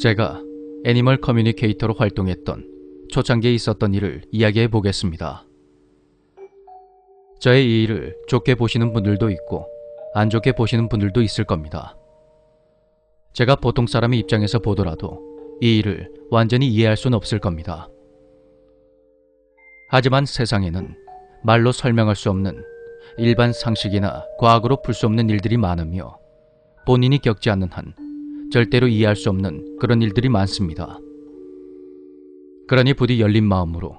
제가 애니멀 커뮤니케이터로 활동했던 초창기에 있었던 일을 이야기해 보겠습니다. 저의 이 일을 좋게 보시는 분들도 있고 안 좋게 보시는 분들도 있을 겁니다. 제가 보통 사람의 입장에서 보더라도 이 일을 완전히 이해할 수는 없을 겁니다. 하지만 세상에는 말로 설명할 수 없는 일반 상식이나 과학으로 풀 수 없는 일들이 많으며 본인이 겪지 않는 한 절대로 이해할 수 없는 그런 일들이 많습니다. 그러니 부디 열린 마음으로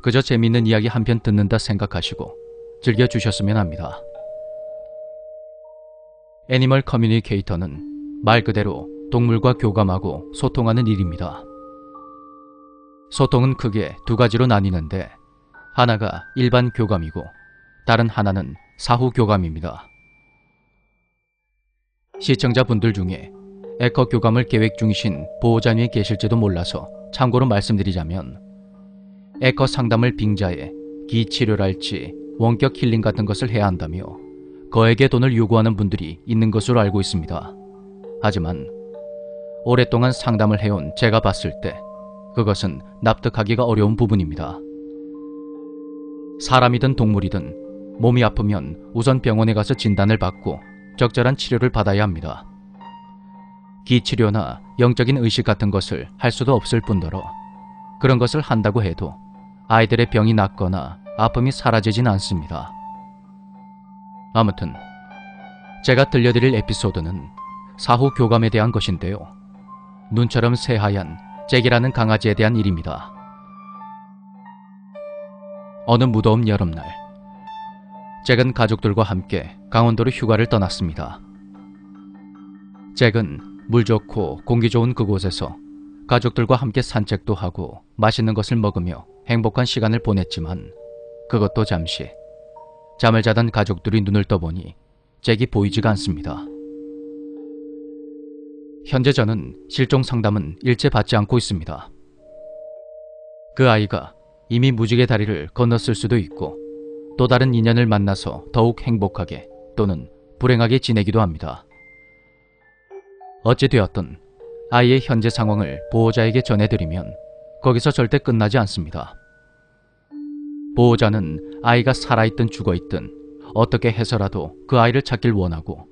그저 재미있는 이야기 한 편 듣는다 생각하시고 즐겨주셨으면 합니다. 애니멀 커뮤니케이터는 말 그대로 동물과 교감하고 소통하는 일입니다. 소통은 크게 두 가지로 나뉘는데 하나가 일반 교감이고 다른 하나는 사후 교감입니다. 시청자분들 중에 에커 교감을 계획 중이신 보호자님이 계실지도 몰라서 참고로 말씀드리자면 에커 상담을 빙자해 기치료랄지 원격 힐링 같은 것을 해야 한다며 거액의 돈을 요구하는 분들이 있는 것으로 알고 있습니다. 하지만 오랫동안 상담을 해온 제가 봤을 때 그것은 납득하기가 어려운 부분입니다. 사람이든 동물이든 몸이 아프면 우선 병원에 가서 진단을 받고 적절한 치료를 받아야 합니다. 기치료나 영적인 의식 같은 것을 할 수도 없을 뿐더러 그런 것을 한다고 해도 아이들의 병이 낫거나 아픔이 사라지진 않습니다. 아무튼 제가 들려드릴 에피소드는 사후 교감에 대한 것인데요. 눈처럼 새하얀 잭이라는 강아지에 대한 일입니다. 어느 무더운 여름날, 잭은 가족들과 함께 강원도로 휴가를 떠났습니다. 잭은 물 좋고 공기 좋은 그곳에서 가족들과 함께 산책도 하고 맛있는 것을 먹으며 행복한 시간을 보냈지만 그것도 잠시. 잠을 자던 가족들이 눈을 떠보니 잭이 보이지가 않습니다. 현재 저는 실종 상담은 일체 받지 않고 있습니다. 그 아이가 이미 무지개 다리를 건넜을 수도 있고 또 다른 인연을 만나서 더욱 행복하게 또는 불행하게 지내기도 합니다. 어찌되었든 아이의 현재 상황을 보호자에게 전해드리면 거기서 절대 끝나지 않습니다. 보호자는 아이가 살아있든 죽어있든 어떻게 해서라도 그 아이를 찾길 원하고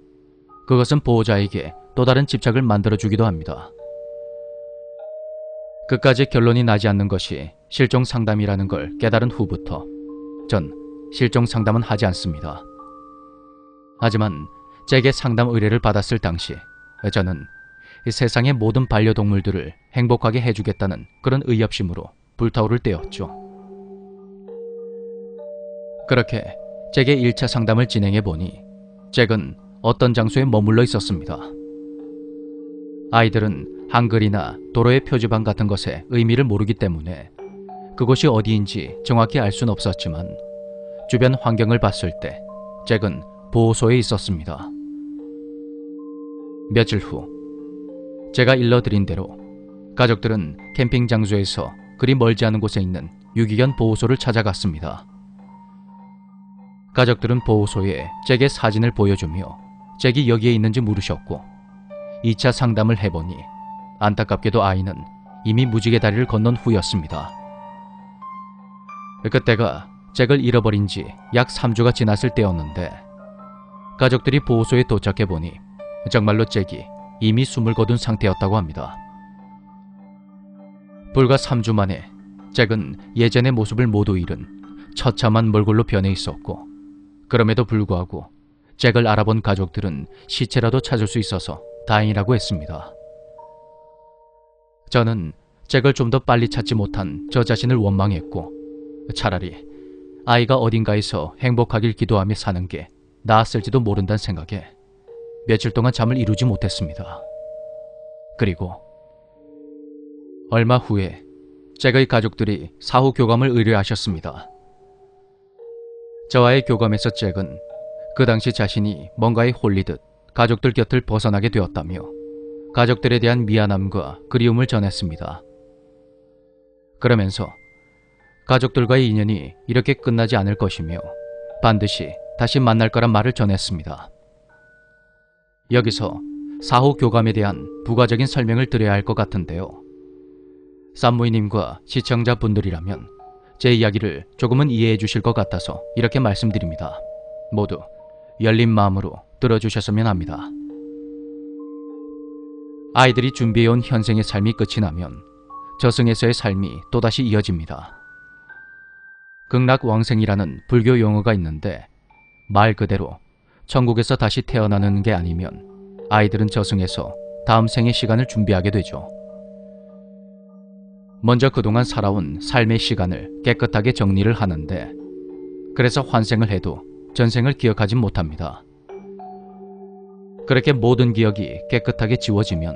그것은 보호자에게 또 다른 집착을 만들어주기도 합니다. 끝까지 결론이 나지 않는 것이 실종 상담이라는 걸 깨달은 후부터 전 실종 상담은 하지 않습니다. 하지만 잭의 상담 의뢰를 받았을 당시 저는 이 세상의 모든 반려동물들을 행복하게 해주겠다는 그런 의협심으로 불타오를 때였죠. 그렇게 잭의 1차 상담을 진행해보니 잭은 어떤 장소에 머물러 있었습니다. 아이들은 한글이나 도로의 표지판 같은 것의 의미를 모르기 때문에 그곳이 어디인지 정확히 알 수는 없었지만 주변 환경을 봤을 때 잭은 보호소에 있었습니다. 며칠 후 제가 일러드린 대로 가족들은 캠핑 장소에서 그리 멀지 않은 곳에 있는 유기견 보호소를 찾아갔습니다. 가족들은 보호소에 잭의 사진을 보여주며 잭이 여기에 있는지 물으셨고 2차 상담을 해보니 안타깝게도 아이는 이미 무지개 다리를 건넌 후였습니다. 그때가 잭을 잃어버린 지 약 3주가 지났을 때였는데 가족들이 보호소에 도착해보니 정말로 잭이 이미 숨을 거둔 상태였다고 합니다. 불과 3주 만에 잭은 예전의 모습을 모두 잃은 처참한 몰골로 변해 있었고 그럼에도 불구하고 잭을 알아본 가족들은 시체라도 찾을 수 있어서 다행이라고 했습니다. 저는 잭을 좀 더 빨리 찾지 못한 저 자신을 원망했고 차라리 아이가 어딘가에서 행복하길 기도하며 사는 게 나았을지도 모른다는 생각에 며칠 동안 잠을 이루지 못했습니다. 그리고 얼마 후에 잭의 가족들이 사후 교감을 의뢰하셨습니다. 저와의 교감에서 잭은 그 당시 자신이 뭔가에 홀리듯 가족들 곁을 벗어나게 되었다며 가족들에 대한 미안함과 그리움을 전했습니다. 그러면서 가족들과의 인연이 이렇게 끝나지 않을 것이며 반드시 다시 만날 거란 말을 전했습니다. 여기서 사후 교감에 대한 부가적인 설명을 드려야 할 것 같은데요. 산모님과 시청자분들이라면 제 이야기를 조금은 이해해 주실 것 같아서 이렇게 말씀드립니다. 모두 열린 마음으로 들어주셨으면 합니다. 아이들이 준비해온 현생의 삶이 끝이 나면 저승에서의 삶이 또다시 이어집니다. 극락왕생이라는 불교 용어가 있는데 말 그대로 천국에서 다시 태어나는 게 아니면 아이들은 저승에서 다음 생의 시간을 준비하게 되죠. 먼저 그동안 살아온 삶의 시간을 깨끗하게 정리를 하는데 그래서 환생을 해도 전생을 기억하지 못합니다. 그렇게 모든 기억이 깨끗하게 지워지면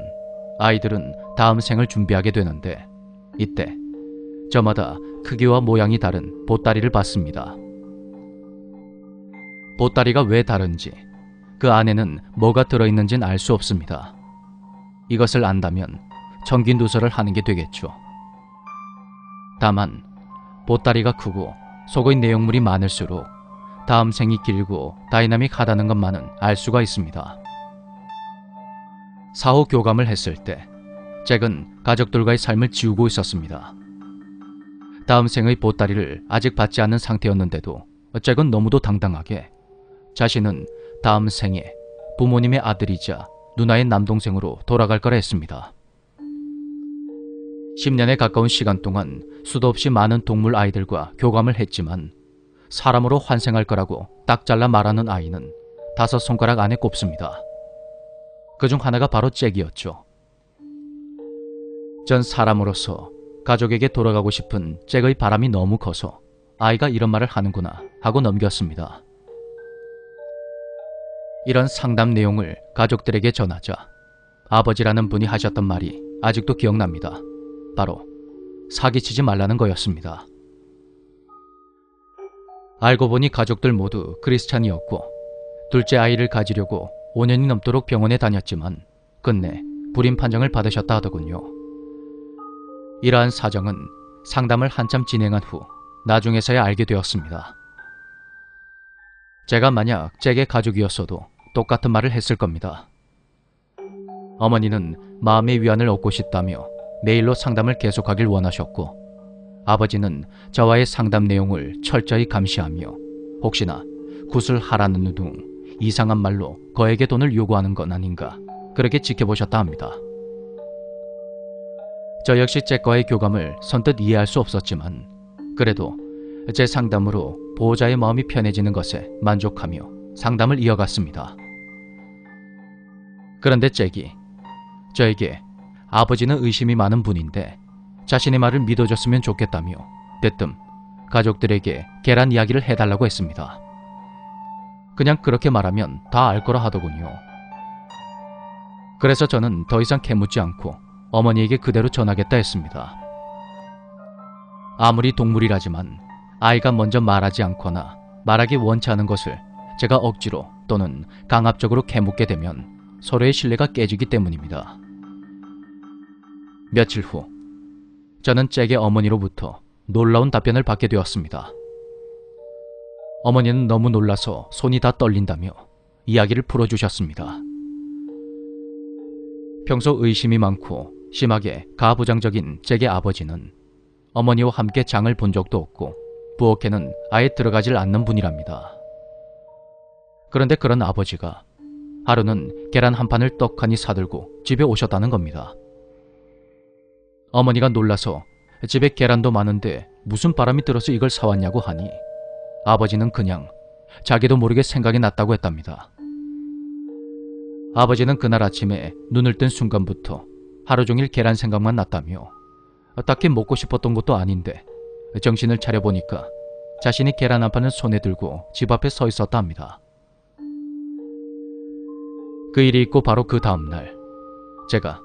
아이들은 다음 생을 준비하게 되는데 이때 저마다 크기와 모양이 다른 보따리를 받습니다. 보따리가 왜 다른지 그 안에는 뭐가 들어있는지는 알 수 없습니다. 이것을 안다면 청기 누설을 하는 게 되겠죠. 다만 보따리가 크고 속의 내용물이 많을수록 다음 생이 길고 다이나믹하다는 것만은 알 수가 있습니다. 사후 교감을 했을 때 잭은 가족들과의 삶을 지우고 있었습니다. 다음 생의 보따리를 아직 받지 않은 상태였는데도 잭은 너무도 당당하게 자신은 다음 생에 부모님의 아들이자 누나의 남동생으로 돌아갈 거라 했습니다. 10년에 가까운 시간 동안 수도 없이 많은 동물 아이들과 교감을 했지만 사람으로 환생할 거라고 딱 잘라 말하는 아이는 5손가락 안에 꼽습니다. 그중 하나가 바로 잭이었죠. 전 사람으로서 가족에게 돌아가고 싶은 잭의 바람이 너무 커서 아이가 이런 말을 하는구나 하고 넘겼습니다. 이런 상담 내용을 가족들에게 전하자 아버지라는 분이 하셨던 말이 아직도 기억납니다. 바로 사기치지 말라는 거였습니다. 알고 보니 가족들 모두 크리스찬이었고 둘째 아이를 가지려고 5년이 넘도록 병원에 다녔지만 끝내 불임 판정을 받으셨다 하더군요. 이러한 사정은 상담을 한참 진행한 후 나중에서야 알게 되었습니다. 제가 만약 잭의 가족이었어도 똑같은 말을 했을 겁니다. 어머니는 마음의 위안을 얻고 싶다며 메일로 상담을 계속하길 원하셨고 아버지는 저와의 상담 내용을 철저히 감시하며 혹시나 구슬하라는 둥 이상한 말로 거액의 돈을 요구하는 건 아닌가 그렇게 지켜보셨다 합니다. 저 역시 잭과의 교감을 선뜻 이해할 수 없었지만 그래도 제 상담으로 보호자의 마음이 편해지는 것에 만족하며 상담을 이어갔습니다. 그런데 잭이 저에게 아버지는 의심이 많은 분인데 자신의 말을 믿어줬으면 좋겠다며 대뜸 가족들에게 계란 이야기를 해달라고 했습니다. 그냥 그렇게 말하면 다 알 거라 하더군요. 그래서 저는 더 이상 캐묻지 않고 어머니에게 그대로 전하겠다 했습니다. 아무리 동물이라지만 아이가 먼저 말하지 않거나 말하기 원치 않은 것을 제가 억지로 또는 강압적으로 캐묻게 되면 서로의 신뢰가 깨지기 때문입니다. 며칠 후 저는 잭의 어머니로부터 놀라운 답변을 받게 되었습니다. 어머니는 너무 놀라서 손이 다 떨린다며 이야기를 풀어주셨습니다. 평소 의심이 많고 심하게 가부장적인 잭의 아버지는 어머니와 함께 장을 본 적도 없고 부엌에는 아예 들어가질 않는 분이랍니다. 그런데 그런 아버지가 하루는 계란 한 판을 떡하니 사들고 집에 오셨다는 겁니다. 어머니가 놀라서 집에 계란도 많은데 무슨 바람이 들어서 이걸 사왔냐고 하니 아버지는 그냥 자기도 모르게 생각이 났다고 했답니다. 아버지는 그날 아침에 눈을 뜬 순간부터 하루 종일 계란 생각만 났다며 딱히 먹고 싶었던 것도 아닌데 정신을 차려보니까 자신이 계란 한 판을 손에 들고 집 앞에 서 있었다 합니다. 그 일이 있고 바로 그 다음날 제가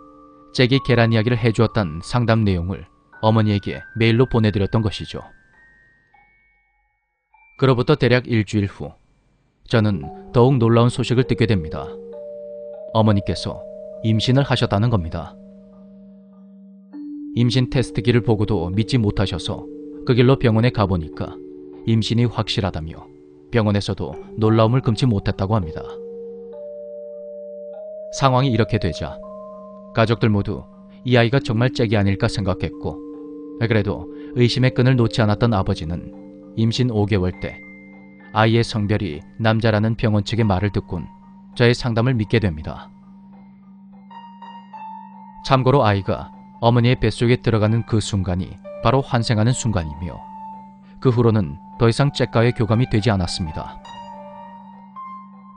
잭이 계란 이야기를 해주었던 상담 내용을 어머니에게 메일로 보내드렸던 것이죠. 그로부터 대략 일주일 후 저는 더욱 놀라운 소식을 듣게 됩니다. 어머니께서 임신을 하셨다는 겁니다. 임신 테스트기를 보고도 믿지 못하셔서 그 길로 병원에 가보니까 임신이 확실하다며 병원에서도 놀라움을 금치 못했다고 합니다. 상황이 이렇게 되자 가족들 모두 이 아이가 정말 잭이 아닐까 생각했고, 그래도 의심의 끈을 놓지 않았던 아버지는 임신 5개월 때 아이의 성별이 남자라는 병원 측의 말을 듣곤 저의 상담을 믿게 됩니다. 참고로 아이가 어머니의 뱃속에 들어가는 그 순간이 바로 환생하는 순간이며, 그 후로는 더 이상 잭과의 교감이 되지 않았습니다.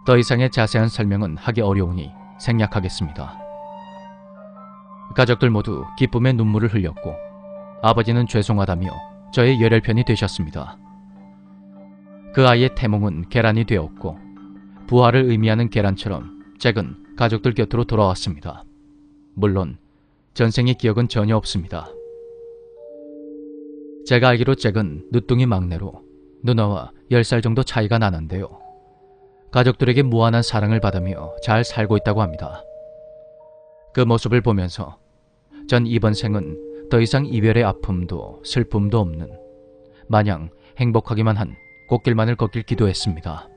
더 이상의 자세한 설명은 하기 어려우니 생략하겠습니다. 가족들 모두 기쁨의 눈물을 흘렸고, 아버지는 죄송하다며 저의 열혈편이 되셨습니다. 그 아이의 태몽은 계란이 되었고, 부활을 의미하는 계란처럼 잭은 가족들 곁으로 돌아왔습니다. 물론 전생의 기억은 전혀 없습니다. 제가 알기로 잭은 늦둥이 막내로 누나와 10살 정도 차이가 나는데요. 가족들에게 무한한 사랑을 받으며 잘 살고 있다고 합니다. 그 모습을 보면서 전 이번 생은 더 이상 이별의 아픔도 슬픔도 없는 마냥 행복하기만 한 꽃길만을 걷길 기도했습니다.